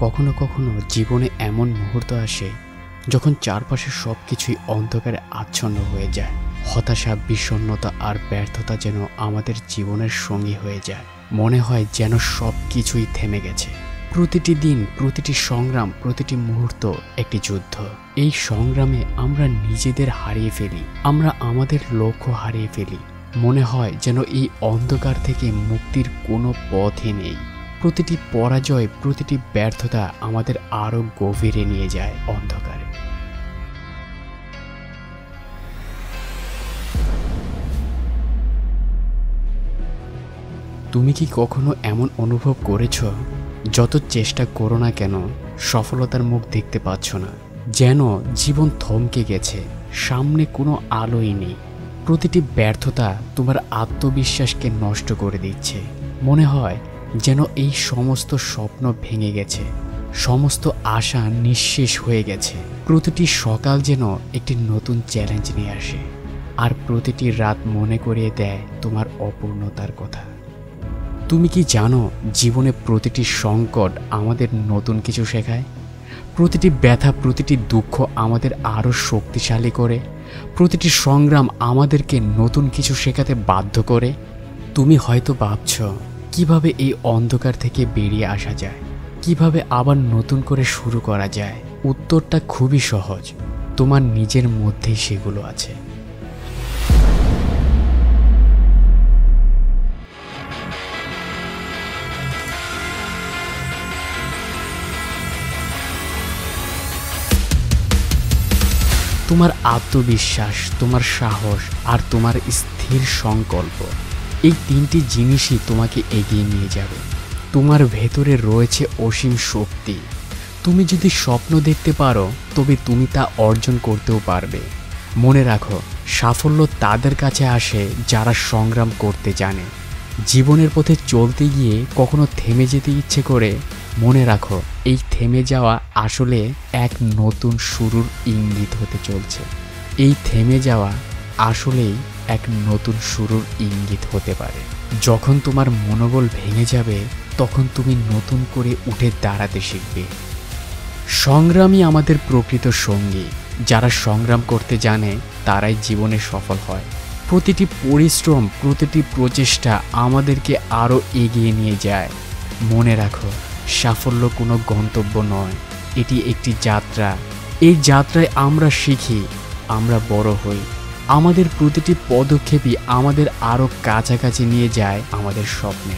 কখনো কখনো জীবনে এমন মুহূর্ত আসে যখন চারপাশে সবকিছুই অন্ধকারে আচ্ছন্ন হয়ে যায়। হতাশা, বিষণ্ণতা আর ব্যর্থতা যেন আমাদের জীবনের সঙ্গী হয়ে যায়। মনে হয় যেন সবকিছুই থেমে গেছে। প্রতিটি দিন, প্রতিটি সংগ্রাম, প্রতিটি মুহূর্ত একটি যুদ্ধ। এই সংগ্রামে আমরা নিজেদের হারিয়ে ফেলি, আমরা আমাদের লক্ষ্য হারিয়ে ফেলি। মনে হয় যেন এই অন্ধকার থেকে মুক্তির কোনো পথই নেই। প্রতিটি পরাজয়, প্রতিটি ব্যর্থতা আমাদের আরো গভীরে নিয়ে যায় অন্ধকারে। তুমি কি কখনো এমন অনুভব করেছো, যত চেষ্টা করো না কেন সফলতার মুখ দেখতে পাচ্ছ না? যেন জীবন থমকে গেছে, সামনে কোনো আলোই নেই। প্রতিটি ব্যর্থতা তোমার আত্মবিশ্বাসকে নষ্ট করে দিচ্ছে। মনে হয় যেন এই সমস্ত স্বপ্ন ভেঙে গেছে, সমস্ত আশা নিঃশেষ হয়ে গেছে। প্রতিটি সকাল যেন একটি নতুন চ্যালেঞ্জ নিয়ে আসে, আর প্রতিটি রাত মনে করিয়ে দেয় তোমার অপূর্ণতার কথা। তুমি কি জানো, জীবনে প্রতিটি সংকট আমাদের নতুন কিছু শেখায়। প্রতিটি ব্যথা, প্রতিটি দুঃখ আমাদের আরও শক্তিশালী করে। প্রতিটি সংগ্রাম আমাদেরকে নতুন কিছু শেখাতে বাধ্য করে। তুমি হয়তো ভাবছ, কিভাবে এই অন্ধকার থেকে বেরিয়ে আসা যায়, কিভাবে আবার নতুন করে শুরু করা যায়। উত্তরটা খুবই সহজ, তোমার নিজের মধ্যেই সেগুলো আছে। তোমার আত্মবিশ্বাস, তোমার সাহস আর তোমার স্থির সংকল্প, এই তিনটি জিনিসই তোমাকে এগিয়ে নিয়ে যাবে। তোমার ভেতরে রয়েছে অসীম শক্তি। তুমি যদি স্বপ্ন দেখতে পারো, তবে তুমি তা অর্জন করতেও পারবে। মনে রাখো, সাফল্য তাদের কাছে আসে যারা সংগ্রাম করতে জানে। জীবনের পথে চলতে গিয়ে কখনো থেমে যেতে ইচ্ছে করে, মনে রাখো, এই থেমে যাওয়া আসলে এক নতুন শুরুর ইঙ্গিত হতে চলছে। এই থেমে যাওয়া আসলেই এক নতুন শুরুর ইঙ্গিত হতে পারে। যখন তোমার মনোবল ভেঙে যাবে, তখন তুমি নতুন করে উঠে দাঁড়াতে শিখবে। সংগ্রামই আমাদের প্রকৃত সঙ্গী। যারা সংগ্রাম করতে জানে, তারাই জীবনে সফল হয়। প্রতিটি পরিশ্রম, প্রতিটি প্রচেষ্টা আমাদেরকে আরও এগিয়ে নিয়ে যায়। মনে রাখো, সাফল্য কোনো গন্তব্য নয়, এটি একটি যাত্রা। এই যাত্রায় আমরা শিখি, আমরা বড় হই। আমাদের প্রতিটি পদক্ষেপই আমাদের আরও কাছাকাছি নিয়ে যায় আমাদের স্বপ্নে।